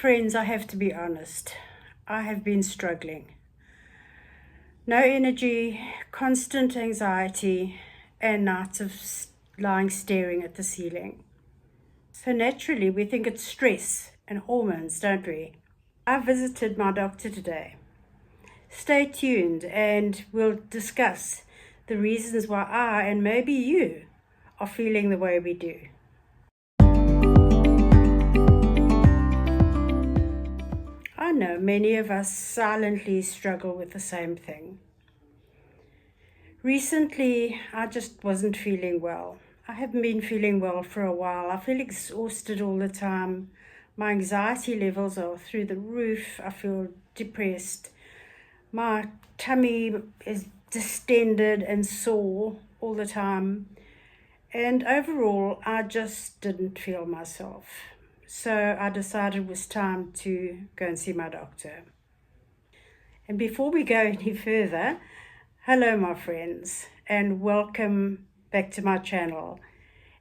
Friends, I have to be honest. I have been struggling. No energy, constant anxiety, and nights of lying staring at the ceiling. So naturally, we think it's stress and hormones, don't we? I visited my doctor today. Stay tuned and we'll discuss the reasons why I, and maybe you, are feeling the way we do. I know many of us silently struggle with the same thing. Recently, I just wasn't feeling well. I haven't been feeling well for a while. I feel exhausted all the time. My anxiety levels are through the roof. I feel depressed. My tummy is distended and sore all the time. And overall, I just didn't feel myself. So I decided it was time to go and see my doctor. And before we go any further, hello my friends, and welcome back to my channel.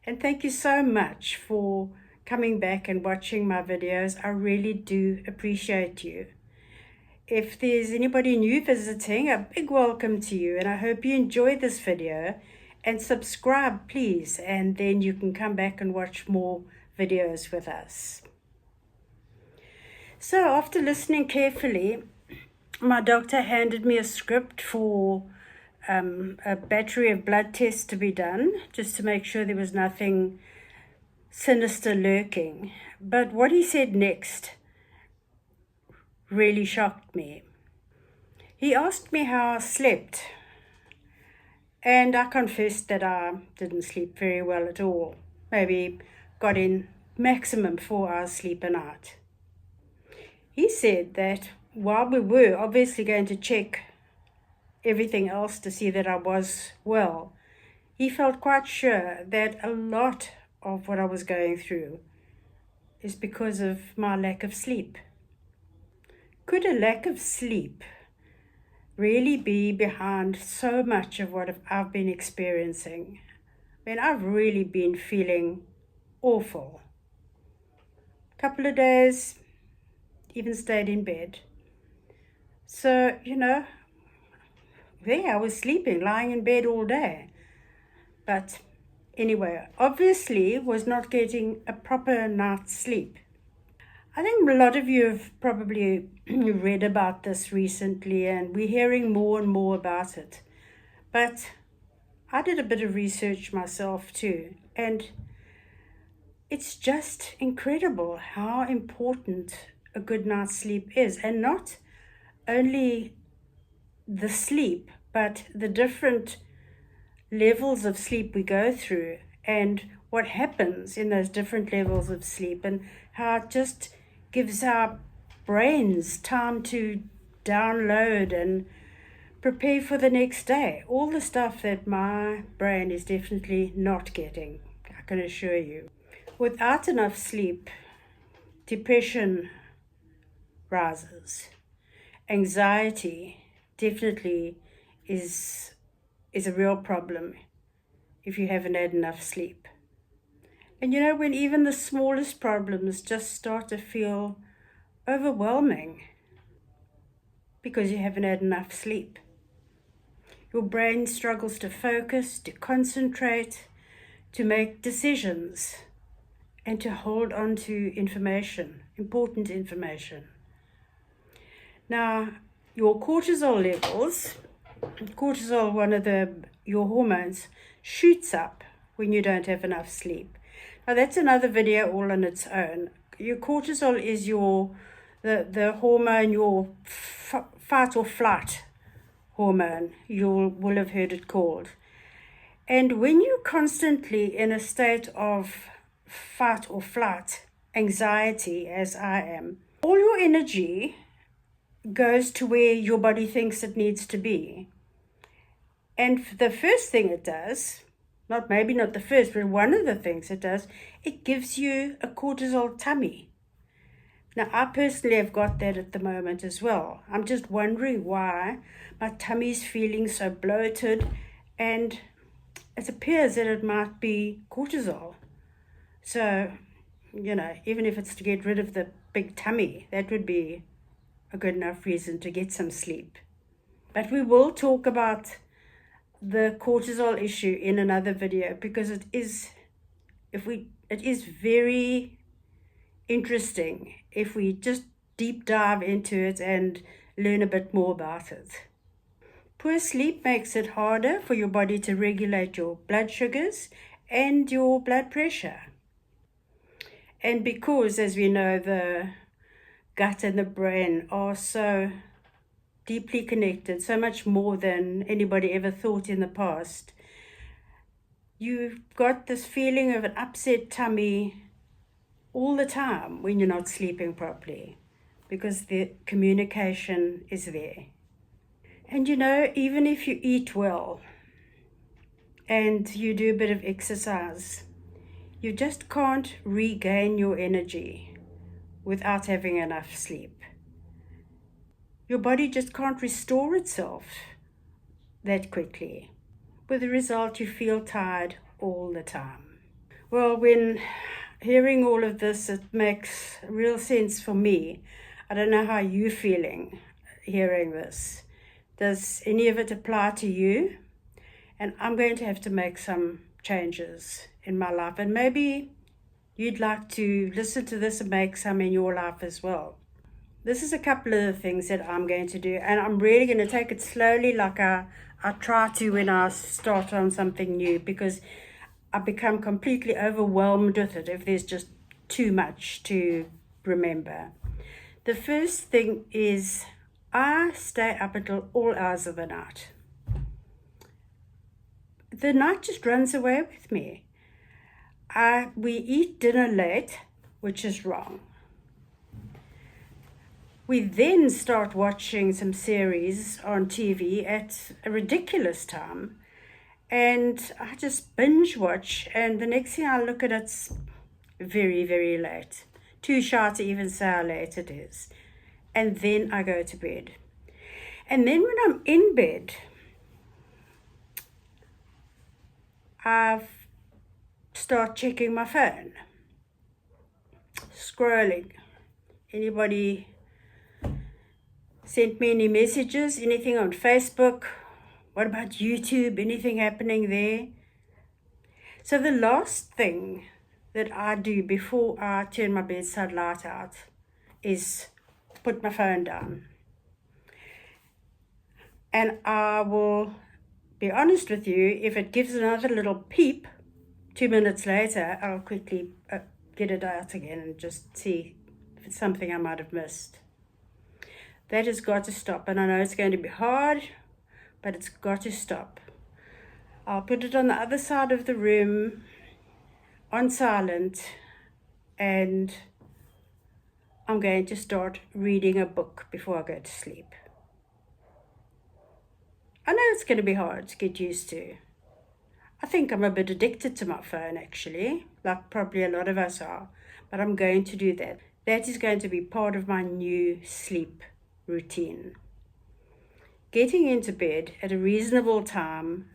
And thank you so much for coming back and watching my videos. I really do appreciate you. If there's anybody new visiting, a big welcome to you, and I hope you enjoy this video. And subscribe, please, and then you can come back and watch more videos with us. So after listening carefully, my doctor handed me a script for a battery of blood tests to be done, just to make sure there was nothing sinister lurking. But what he said next really shocked me. He asked me how I slept, and I confessed that I didn't sleep very well at all. Maybe got in maximum 4 hours sleep a night. He said that while we were obviously going to check everything else to see that I was well, he felt quite sure that a lot of what I was going through is because of my lack of sleep. Could a lack of sleep really be behind so much of what I've been experiencing? I mean, I've really been feeling awful. A couple of days, even stayed in bed. So, there I was sleeping, lying in bed all day. But anyway, obviously was not getting a proper night's sleep. I think a lot of you have probably read about this recently, and we're hearing more and more about it. But I did a bit of research myself too, and it's just incredible how important a good night's sleep is, and not only the sleep, but the different levels of sleep we go through and what happens in those different levels of sleep, and how it just gives our brains time to download and prepare for the next day. All the stuff that my brain is definitely not getting, I can assure you. Without enough sleep, depression rises. Anxiety definitely is a real problem if you haven't had enough sleep. And when even the smallest problems just start to feel overwhelming because you haven't had enough sleep. Your brain struggles to focus, to concentrate, to make decisions, and to hold on to information, important information. Now, your cortisol levels, one of your hormones, shoots up when you don't have enough sleep. Now, that's another video all on its own. Your cortisol is the hormone, your fight or flight hormone, you will have heard it called. And when you're constantly in a state of fight or flight, anxiety, as I am, all your energy goes to where your body thinks it needs to be. And the first thing it does, maybe not the first, but one of the things it does, it gives you a cortisol tummy. Now, I personally have got that at the moment as well. I'm just wondering why my tummy's feeling so bloated, and it appears that it might be cortisol. So, even if it's to get rid of the big tummy. That would be a good enough reason to get some sleep. But we will talk about the cortisol issue in another video, because it is very interesting if we just deep dive into it and learn a bit more about it. Poor sleep makes it harder for your body to regulate your blood sugars and your blood pressure. And because, as we know, the gut and the brain are so deeply connected, so much more than anybody ever thought in the past, you've got this feeling of an upset tummy all the time when you're not sleeping properly, because the communication is there. And even if you eat well and you do a bit of exercise, you just can't regain your energy without having enough sleep. Your body just can't restore itself that quickly. With the result, you feel tired all the time. Well, when hearing all of this, it makes real sense for me. I don't know how you're feeling hearing this. Does any of it apply to you? And I'm going to have to make some changes in my life. And maybe you'd like to listen to this and make some in your life as well. This is a couple of the things that I'm going to do. And I'm really going to take it slowly, like I try to when I start on something new, because I become completely overwhelmed with it if there's just too much to remember. The first thing is I stay up until all hours of the night. The night just runs away with me. We eat dinner late, which is wrong. We then start watching some series on TV at a ridiculous time, and I just binge watch, and the next thing I look at, it's very, very late. Too shy to even say how late it is. And then I go to bed. And then when I'm in bed, I start checking my phone, scrolling. Anybody sent me any messages, anything on Facebook? What about YouTube? Anything happening there? So the last thing that I do before I turn my bedside light out is put my phone down. And I will be honest with you, if it gives another little peep 2 minutes later, I'll quickly get it out again and just see if it's something I might have missed. That has got to stop, and I know it's going to be hard, but it's got to stop. I'll put it on the other side of the room, on silent, and I'm going to start reading a book before I go to sleep. I know it's going to be hard to get used to. I think I'm a bit addicted to my phone, actually, like probably a lot of us are, but I'm going to do that. That is going to be part of my new sleep routine. Getting into bed at a reasonable time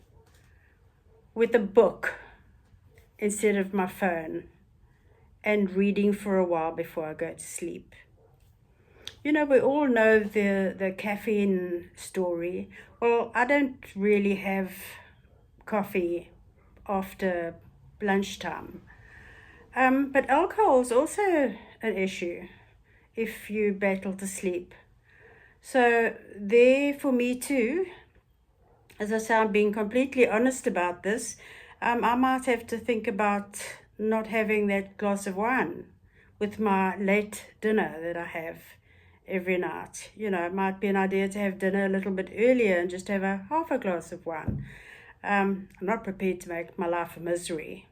with a book instead of my phone, and reading for a while before I go to sleep. We all know the caffeine story. Well, I don't really have coffee after lunchtime. But alcohol is also an issue if you battle to sleep. So there for me too, as I say, I'm being completely honest about this, I might have to think about not having that glass of wine with my late dinner that I have every night. It might be an idea to have dinner a little bit earlier and just have half a glass of wine. I'm not prepared to make my life a misery.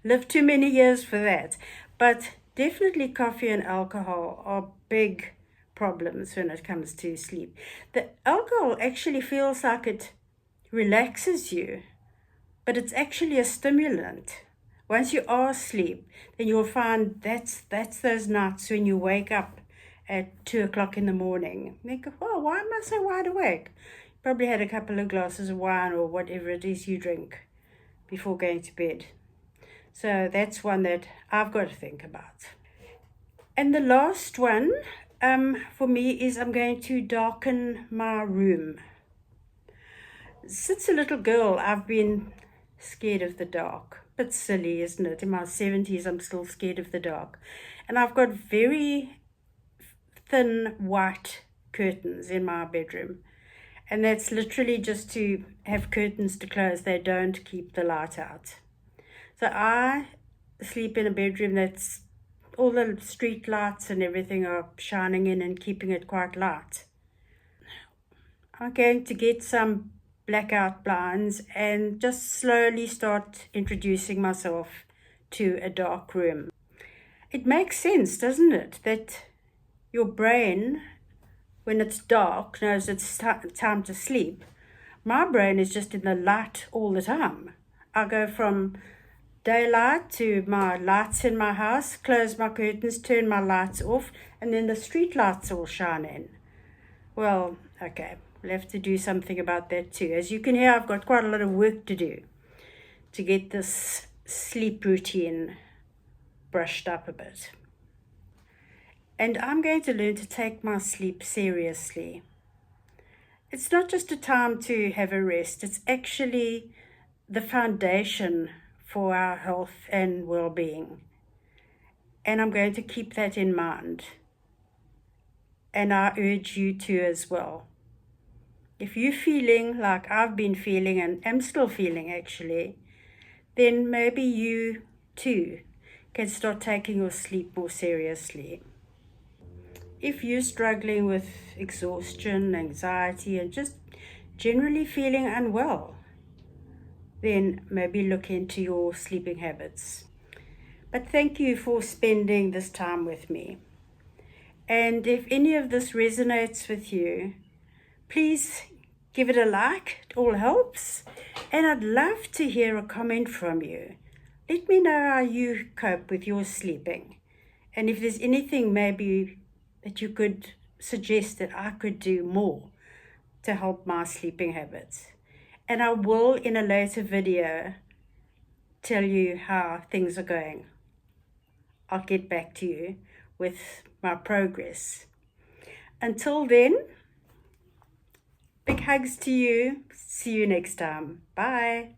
Lived too many years for that. But definitely coffee and alcohol are big problems when it comes to sleep. The alcohol actually feels like it relaxes you, but it's actually a stimulant. Once you are asleep, then you'll find that's those nights when you wake up at 2 o'clock in the morning. You think, oh, why am I so wide awake? Probably had a couple of glasses of wine or whatever it is you drink before going to bed. So that's one that I've got to think about. And the last one for me is I'm going to darken my room. Since a little girl, I've been scared of the dark. Bit silly, isn't it? In my 70s, I'm still scared of the dark. And I've got very thin white curtains in my bedroom. And that's literally just to have curtains to close. They don't keep the light out. So I sleep in a bedroom that's all the street lights and everything are shining in and keeping it quite light. I'm going to get some blackout blinds and just slowly start introducing myself to a dark room. It makes sense, doesn't it, that your brain, when it's dark, knows it's time to sleep. My brain is just in the light all the time. I go from daylight to my lights in my house, close my curtains, turn my lights off, and then the street lights all shine in. Well, okay, we'll have to do something about that too. As you can hear, I've got quite a lot of work to do to get this sleep routine brushed up a bit. And I'm going to learn to take my sleep seriously. It's not just a time to have a rest, it's actually the foundation for our health and well-being. And I'm going to keep that in mind. And I urge you to as well. If you're feeling like I've been feeling and am still feeling actually, then maybe you too can start taking your sleep more seriously. If you're struggling with exhaustion, anxiety, and just generally feeling unwell, then maybe look into your sleeping habits. But thank you for spending this time with me. And if any of this resonates with you, please give it a like. It all helps. And I'd love to hear a comment from you. Let me know how you cope with your sleeping. And if there's anything maybe that you could suggest that I could do more to help my sleeping habits. And I will, in a later video, tell you how things are going. I'll get back to you with my progress. Until then, big hugs to you. See you next time. Bye.